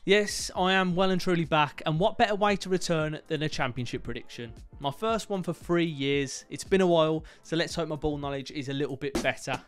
Yes, I am well and truly back, and what better way to return than a championship prediction? My first one for 3 years. It's been a while, so let's hope my ball knowledge is a little bit better.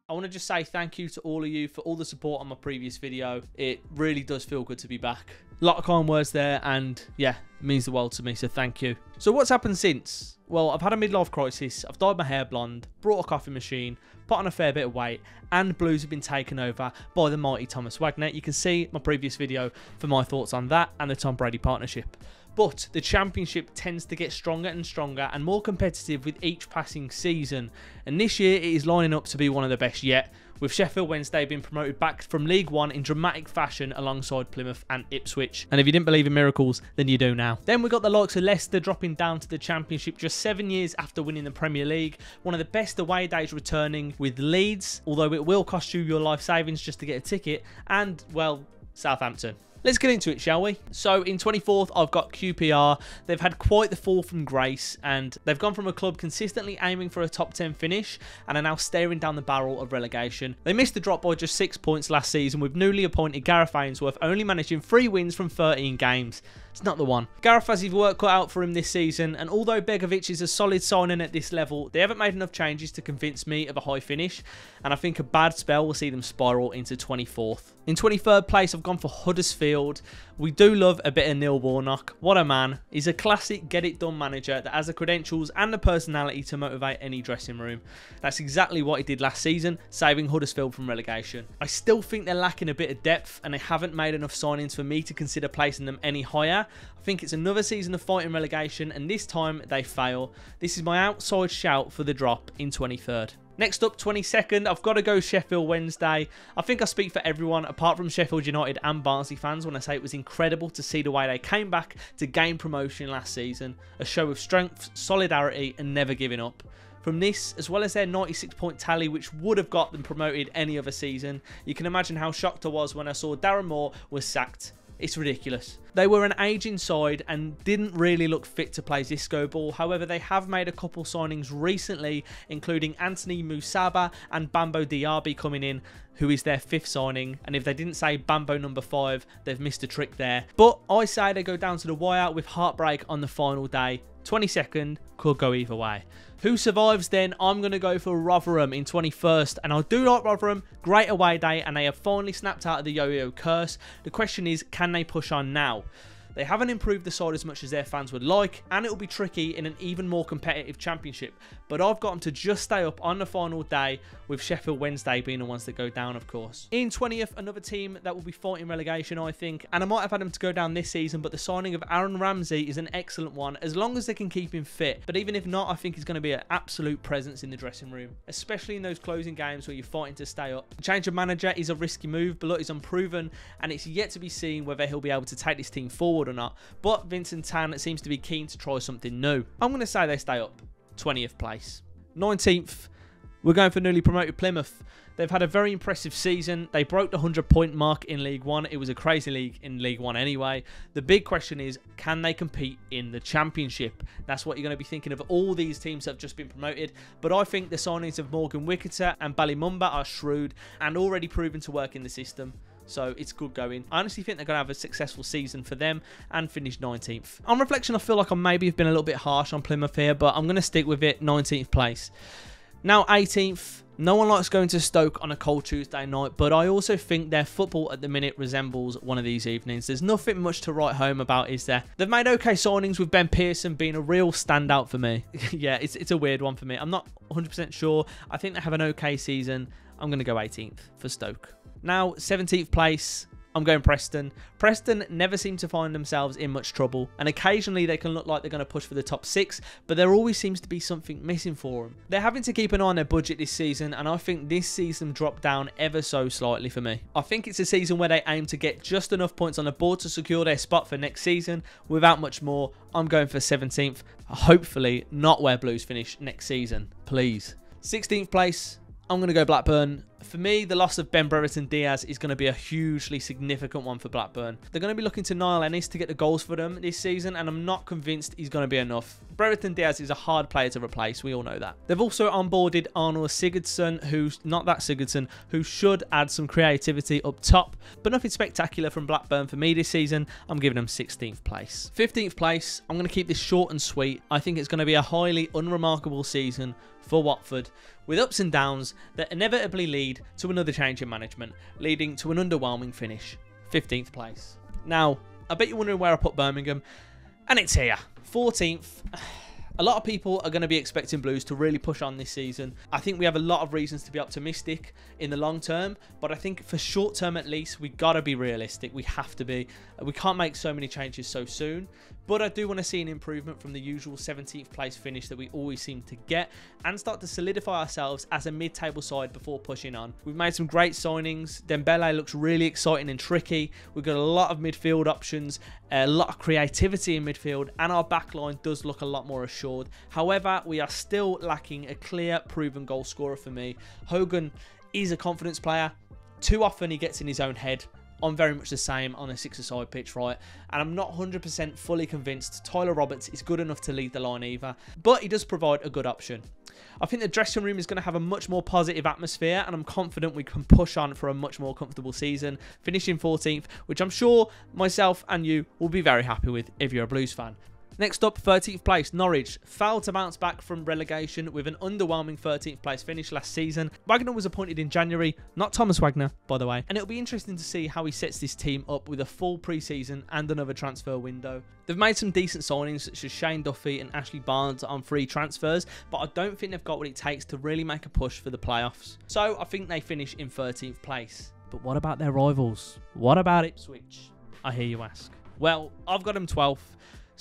I want to just say thank you to all of you for all the support on my previous video. It really does feel good to be back. A lot of kind words there, and yeah, it means the world to me, so thank you. So what's happened since? Well, I've had a midlife crisis, I've dyed my hair blonde, brought a coffee machine, put on a fair bit of weight, and Blues have been taken over by the mighty Swasnea. You can see my previous video for my thoughts on that and the Tom Brady partnership. But the Championship tends to get stronger and stronger and more competitive with each passing season. And this year it is lining up to be one of the best yet, with Sheffield Wednesday being promoted back from League One in dramatic fashion alongside Plymouth and Ipswich. And if you didn't believe in miracles, then you do now. Then we got the likes of Leicester dropping down to the Championship just 7 years after winning the Premier League. One of the best away days returning with Leeds, although it will cost you your life savings just to get a ticket. And, well, Southampton. Let's get into it, shall we? So in 24th, I've got QPR. They've had quite the fall from grace, and they've gone from a club consistently aiming for a top 10 finish and are now staring down the barrel of relegation. They missed the drop by just 6 points last season, with newly appointed Gareth Ainsworth only managing 3 wins from 13 games. It's not the one. Gareth has his work cut out for him this season, and although Begovic is a solid signing at this level, they haven't made enough changes to convince me of a high finish, and I think a bad spell will see them spiral into 24th. In 23rd place, I've gone for Huddersfield. We do love a bit of Neil Warnock. What a man. He's a classic get-it-done manager that has the credentials and the personality to motivate any dressing room. That's exactly what he did last season, saving Huddersfield from relegation. I still think they're lacking a bit of depth, and they haven't made enough signings for me to consider placing them any higher. I think it's another season of fighting relegation, and this time they fail. This is my outside shout for the drop in 23rd. Next up, 22nd, I've got to go Sheffield Wednesday. I think I speak for everyone apart from Sheffield United and Barnsley fans when I say it was incredible to see the way they came back to gain promotion last season. A show of strength, solidarity and never giving up. From this, as well as their 96-point tally, which would have got them promoted any other season, you can imagine how shocked I was when I saw Darren Moore was sacked. It's ridiculous. They were an aging side and didn't really look fit to play Zisco ball. However, they have made a couple signings recently, including Anthony Musaba and Bambo Diaby coming in, who is their 5th signing. And if they didn't say Bambo number 5, they've missed a trick there. But I say they go down to the wire with heartbreak on the final day. 22nd could go either way. Who survives then? I'm going to go for Rotherham in 21st, and I do like Rotherham. Great away day, and they have finally snapped out of the yo-yo curse. The question is, can they push on now? They haven't improved the side as much as their fans would like, and it will be tricky in an even more competitive championship. But I've got them to just stay up on the final day, with Sheffield Wednesday being the ones that go down, of course. In 20th, another team that will be fighting relegation, I think, and I might have had them to go down this season, but the signing of Aaron Ramsey is an excellent one, as long as they can keep him fit. But even if not, I think he's going to be an absolute presence in the dressing room, especially in those closing games where you're fighting to stay up. The change of manager is a risky move, but look, he's unproven, and it's yet to be seen whether he'll be able to take this team forward or not. But Vincent Tan seems to be keen to try something new. I'm going to say they stay up. 20th place. 19th, we're going for newly promoted Plymouth. They've had a very impressive season. They broke the 100-point mark in League One. It was a crazy league in League One anyway. The big question is, can they compete in the Championship? That's what you're going to be thinking of all these teams that have just been promoted. But I think the signings of Morgan Wicketer and Ballymumba are shrewd and already proven to work in the system. So it's good going. I honestly think they're going to have a successful season for them and finish 19th. On reflection, I feel like I maybe have been a little bit harsh on Plymouth here, but I'm going to stick with it, 19th place. Now 18th. No one likes going to Stoke on a cold Tuesday night, but I also think their football at the minute resembles one of these evenings. There's nothing much to write home about, is there? They've made okay signings, with Ben Pearson being a real standout for me. Yeah, it's a weird one for me. I'm not 100% sure. I think they have an okay season. I'm going to go 18th for Stoke. Now, 17th place, I'm going Preston. Preston never seem to find themselves in much trouble, and occasionally they can look like they're going to push for the top 6, but there always seems to be something missing for them. They're having to keep an eye on their budget this season, and I think this season dropped down ever so slightly for me. I think it's a season where they aim to get just enough points on the board to secure their spot for next season without much more. I'm going for 17th, hopefully not where Blues finish next season, please. 16th place, I'm going to go Blackburn. For me, the loss of Ben Brereton Diaz is going to be a hugely significant one for Blackburn. They're going to be looking to Niall Ennis to get the goals for them this season, and I'm not convinced he's going to be enough. Brereton Diaz is a hard player to replace, we all know that. They've also onboarded Arnold Sigurdsson, who should add some creativity up top, but nothing spectacular from Blackburn for me this season. I'm giving them 16th place. 15th place, I'm going to keep this short and sweet. I think it's going to be a highly unremarkable season for Watford, with ups and downs that inevitably lead to another change in management, leading to an underwhelming finish. 15th place. Now, I bet you're wondering where I put Birmingham, and it's here. 14th. A lot of people are going to be expecting Blues to really push on this season. I think we have a lot of reasons to be optimistic in the long term, but I think for short term at least, we got to be realistic. We have to be. We can't make so many changes so soon, but I do want to see an improvement from the usual 17th place finish that we always seem to get, and start to solidify ourselves as a mid-table side before pushing on. We've made some great signings. Dembele looks really exciting and tricky. We've got a lot of midfield options, a lot of creativity in midfield, and our backline does look a lot more assured. However, we are still lacking a clear, proven goal scorer for me. Hogan is a confidence player. Too often he gets in his own head. I'm very much the same on a six-a-side pitch, right? And I'm not 100% fully convinced Tyler Roberts is good enough to lead the line either, but he does provide a good option. I think the dressing room is going to have a much more positive atmosphere, and I'm confident we can push on for a much more comfortable season, finishing 14th, which I'm sure myself and you will be very happy with if you're a Blues fan. Next up, 13th place, Norwich. Failed to bounce back from relegation with an underwhelming 13th place finish last season. Wagner was appointed in January, not Thomas Wagner, by the way. And it'll be interesting to see how he sets this team up with a full pre-season and another transfer window. They've made some decent signings such as Shane Duffy and Ashley Barnes on free transfers, but I don't think they've got what it takes to really make a push for the playoffs. So I think they finish in 13th place. But what about their rivals? What about Ipswich? I hear you ask. Well, I've got them 12th.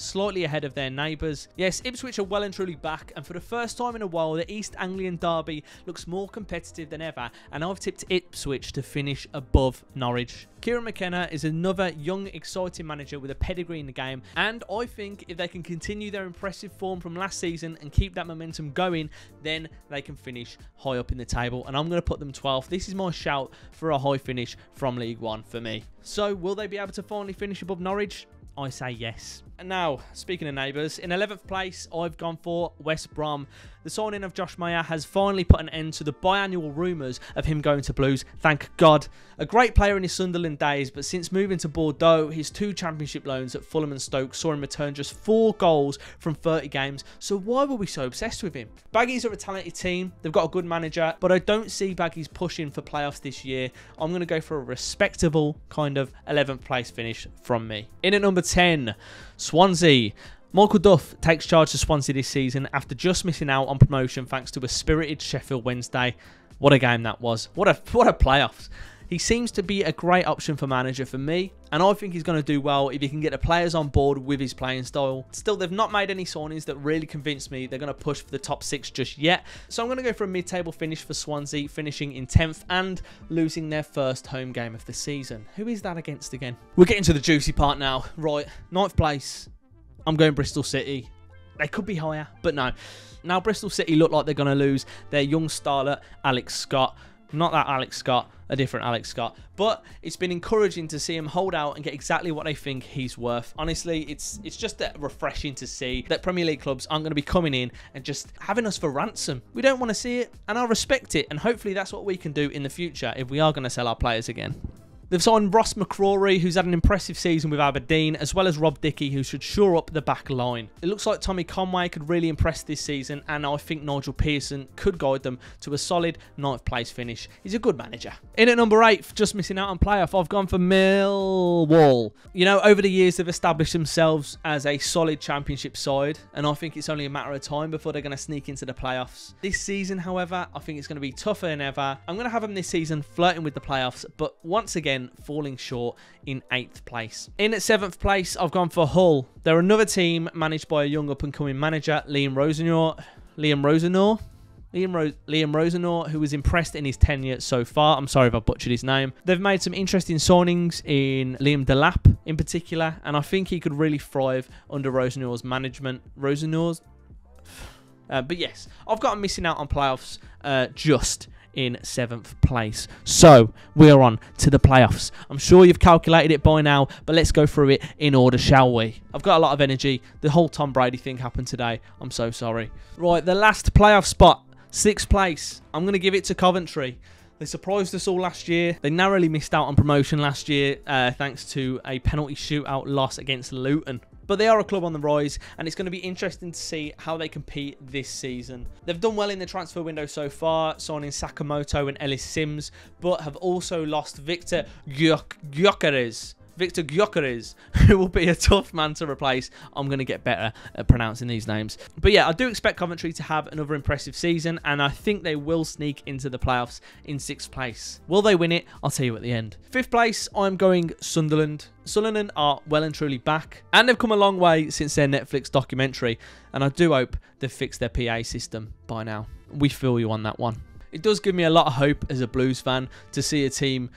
Slightly ahead of their neighbours. Yes, Ipswich are well and truly back, and for the first time in a while, the East Anglian derby looks more competitive than ever, and I've tipped Ipswich to finish above Norwich. Kieran McKenna is another young, exciting manager with a pedigree in the game, and I think if they can continue their impressive form from last season and keep that momentum going, then they can finish high up in the table, and I'm going to put them 12th. This is my shout for a high finish from League One for me. So, will they be able to finally finish above Norwich? I say yes. And now, speaking of neighbours, in 11th place, I've gone for West Brom. The signing of Josh Mayer has finally put an end to the biannual rumours of him going to Blues. Thank God. A great player in his Sunderland days, but since moving to Bordeaux, his 2 championship loans at Fulham and Stoke saw him return just 4 goals from 30 games. So why were we so obsessed with him? Baggies are a talented team. They've got a good manager, but I don't see Baggies pushing for playoffs this year. I'm going to go for a respectable kind of 11th place finish from me. In at number 10, Swansea. Michael Duff takes charge of Swansea this season after just missing out on promotion thanks to a spirited Sheffield Wednesday. What a game that was. What a playoffs. He seems to be a great option for manager for me, and I think he's going to do well if he can get the players on board with his playing style. Still, they've not made any signings that really convince me they're going to push for the top 6 just yet, so I'm going to go for a mid-table finish for Swansea, finishing in 10th and losing their first home game of the season. Who is that against again? We're getting to the juicy part now. Right, 9th place. I'm going Bristol City. They could be higher, but no. Now, Bristol City look like they're going to lose their young starlet, Alex Scott. Not that Alex Scott, a different Alex Scott. But it's been encouraging to see him hold out and get exactly what they think he's worth. Honestly, it's just refreshing to see that Premier League clubs aren't going to be coming in and just having us for ransom. We don't want to see it, and I respect it. And hopefully that's what we can do in the future if we are going to sell our players again. They've signed Ross McCrory, who's had an impressive season with Aberdeen, as well as Rob Dickey, who should shore up the back line. It looks like Tommy Conway could really impress this season, and I think Nigel Pearson could guide them to a solid 9th place finish. He's a good manager. In at number 8, just missing out on playoff, I've gone for Millwall. You know, over the years, they've established themselves as a solid championship side, and I think it's only a matter of time before they're going to sneak into the playoffs. This season, however, I think it's going to be tougher than ever. I'm going to have them this season flirting with the playoffs, but once again, falling short in 8th place. In at 7th place, I've gone for Hull. They're another team managed by a young up-and-coming manager, Liam Rosenor, who was impressed in his tenure so far. I'm sorry if I butchered his name. They've made some interesting signings in Liam Delap in particular, and I think he could really thrive under Rosenor's management. But yes, I've got him missing out on playoffs just in 7th place. So we are on to the playoffs. I'm sure you've calculated it by now, but let's go through it in order, shall we? I've got a lot of energy. The whole Tom Brady thing happened today. I'm so sorry. Right, the last playoff spot, 6th place. I'm going to give it to Coventry. They surprised us all last year. They narrowly missed out on promotion last year thanks to a penalty shootout loss against Luton. But they are a club on the rise, and it's going to be interesting to see how they compete this season. They've done well in the transfer window so far, signing Sakamoto and Ellis Sims, but have also lost Victor Gyökeres. Victor Gyökeres, who will be a tough man to replace. I'm going to get better at pronouncing these names. But yeah, I do expect Coventry to have another impressive season, and I think they will sneak into the playoffs in 6th place. Will they win it? I'll tell you at the end. 5th place, I'm going Sunderland. Sunderland are well and truly back, and they've come a long way since their Netflix documentary, and I do hope they've fixed their PA system by now. We feel you on that one. It does give me a lot of hope as a Blues fan to see a team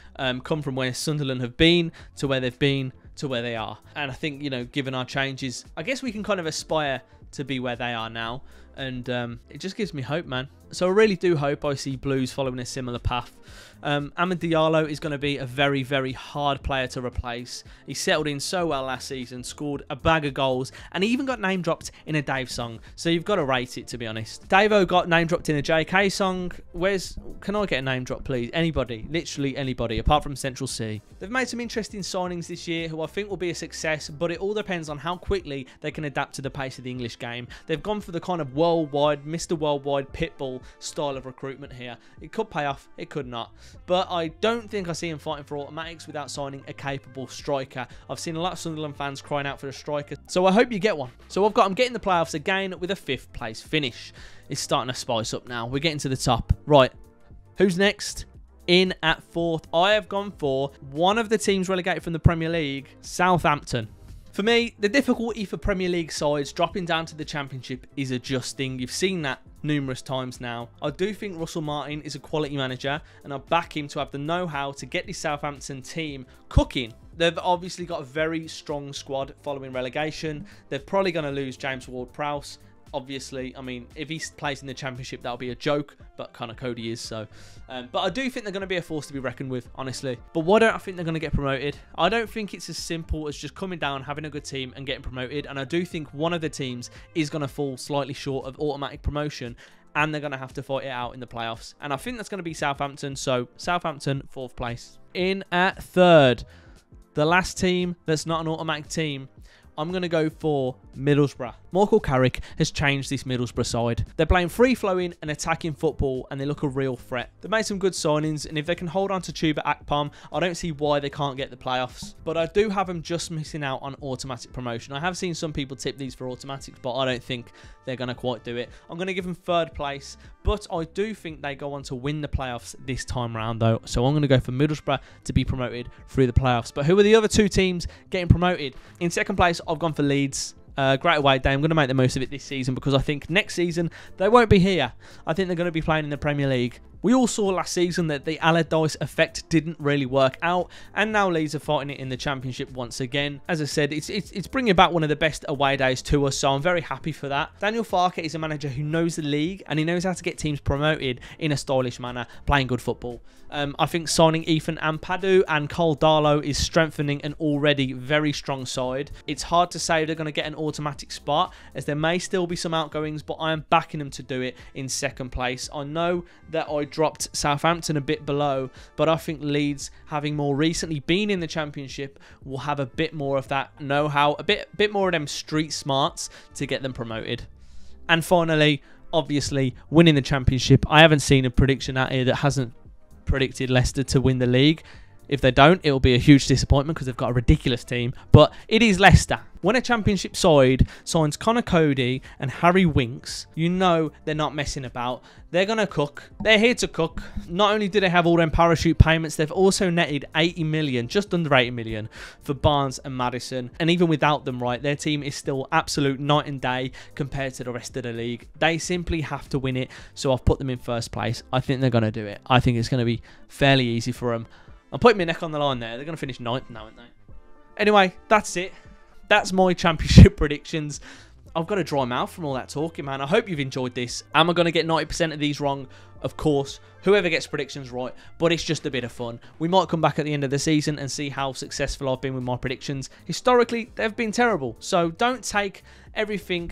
come from where Sunderland have been to where they've been to where they are. And I think, you know, given our changes, I guess we can kind of aspire to be where they are now. And it just gives me hope, man. So I really do hope I see Blues following a similar path. Amad Diallo is going to be a very, very hard player to replace. He settled in so well last season, scored a bag of goals, and he even got name dropped in a Dave song. So you've got to rate it, to be honest. Davo got name dropped in a JK song. Can I get a name drop, please? Anybody, literally anybody, apart from Central C. They've made some interesting signings this year who I think will be a success, but it all depends on how quickly they can adapt to the pace of the English game. They've gone for the kind of worldwide, Mr. Worldwide Pitbull style of recruitment here. It could pay off, it could not. But I don't think I see him fighting for automatics without signing a capable striker. I've seen a lot of Sunderland fans crying out for a striker, so I hope you get one. So I've got him getting the playoffs again with a 5th place finish. It's starting to spice up now. We're getting to the top. Right, who's next? In at 4th, I have gone for one of the teams relegated from the Premier League, Southampton. For me, the difficulty for Premier League sides dropping down to the Championship is adjusting. You've seen that numerous times now. I do think Russell Martin is a quality manager, and I back him to have the know-how to get this Southampton team cooking. They've obviously got a very strong squad following relegation. They're probably going to lose James Ward-Prowse. Obviously, I mean, if he plays in the Championship, that'll be a joke, but kind of Cody is, so. But I do think they're going to be a force to be reckoned with, honestly. But why don't I think they're going to get promoted? I don't think it's as simple as just coming down, having a good team, and getting promoted. And I do think one of the teams is going to fall slightly short of automatic promotion, and they're going to have to fight it out in the playoffs. And I think that's going to be Southampton, so Southampton, 4th place. In at 3rd, the last team that's not an automatic team, I'm going to go for Middlesbrough. Michael Carrick has changed this Middlesbrough side. They're playing free-flowing and attacking football, and they look a real threat. They've made some good signings, and if they can hold on to Chuba Akpom, I don't see why they can't get the playoffs. But I do have them just missing out on automatic promotion. I have seen some people tip these for automatics, but I don't think they're going to quite do it. I'm going to give them 3rd place, but I do think they go on to win the playoffs this time round, though. So I'm going to go for Middlesbrough to be promoted through the playoffs. But who are the other 2 teams getting promoted? In 2nd place, I've gone for Leeds. Great away day. I'm going to make the most of it this season because I think next season they won't be here. I think they're going to be playing in the Premier League. We all saw last season that the Allardyce effect didn't really work out, and now Leeds are fighting it in the Championship once again. As I said, it's bringing back one of the best away days to us, so I'm very happy for that. Daniel Farke is a manager who knows the league, and he knows how to get teams promoted in a stylish manner, playing good football. I think signing Ethan Ampadu and Cole Darlow is strengthening an already very strong side. It's hard to say they're going to get an automatic spot, as there may still be some outgoings, but I am backing them to do it in 2nd place. I know that I dropped Southampton a bit below, but I think Leeds, having more recently been in the Championship, will have a bit more of that know-how, a bit more of them street smarts to get them promoted. And finally, obviously, winning the Championship. I haven't seen a prediction out here that hasn't predicted Leicester to win the league. If they don't, it will be a huge disappointment because they've got a ridiculous team. But it is Leicester. When a Championship side signs Connor Cody and Harry Winks, you know they're not messing about. They're going to cook. They're here to cook. Not only do they have all them parachute payments, they've also netted 80 million, just under 80 million, for Barnes and Maddison. And even without them, right, their team is still absolute night and day compared to the rest of the league. They simply have to win it, so I've put them in 1st place. I think they're going to do it. I think it's going to be fairly easy for them. I'm putting my neck on the line there. They're going to finish 9th now, aren't they? Anyway, that's it. That's my Championship predictions. I've got a dry mouth from all that talking, man. I hope you've enjoyed this. Am I going to get 90% of these wrong? Of course. Whoever gets predictions right, but it's just a bit of fun. We might come back at the end of the season and see how successful I've been with my predictions. Historically, they've been terrible. So don't take everything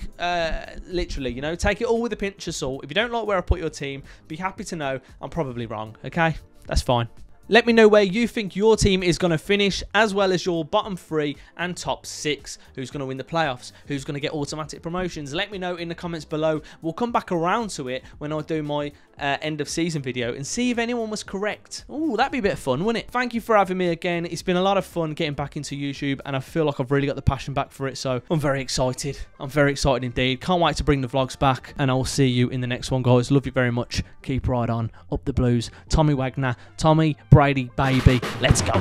literally, you know. Take it all with a pinch of salt. If you don't like where I put your team, be happy to know I'm probably wrong, okay? That's fine. Let me know where you think your team is going to finish, as well as your bottom 3 and top 6. Who's going to win the playoffs? Who's going to get automatic promotions? Let me know in the comments below. We'll come back around to it when I do my end of season video and see if anyone was correct. Oh, that'd be a bit of fun, wouldn't it? Thank you for having me again. It's been a lot of fun getting back into YouTube, and I feel like I've really got the passion back for it, so I'm very excited. I'm very excited indeed. Can't wait to bring the vlogs back, and I will see you in the next one, guys. Love you very much. Keep right on. Up the Blues. Tommy Wagner. Tommy Brady, baby. Let's go.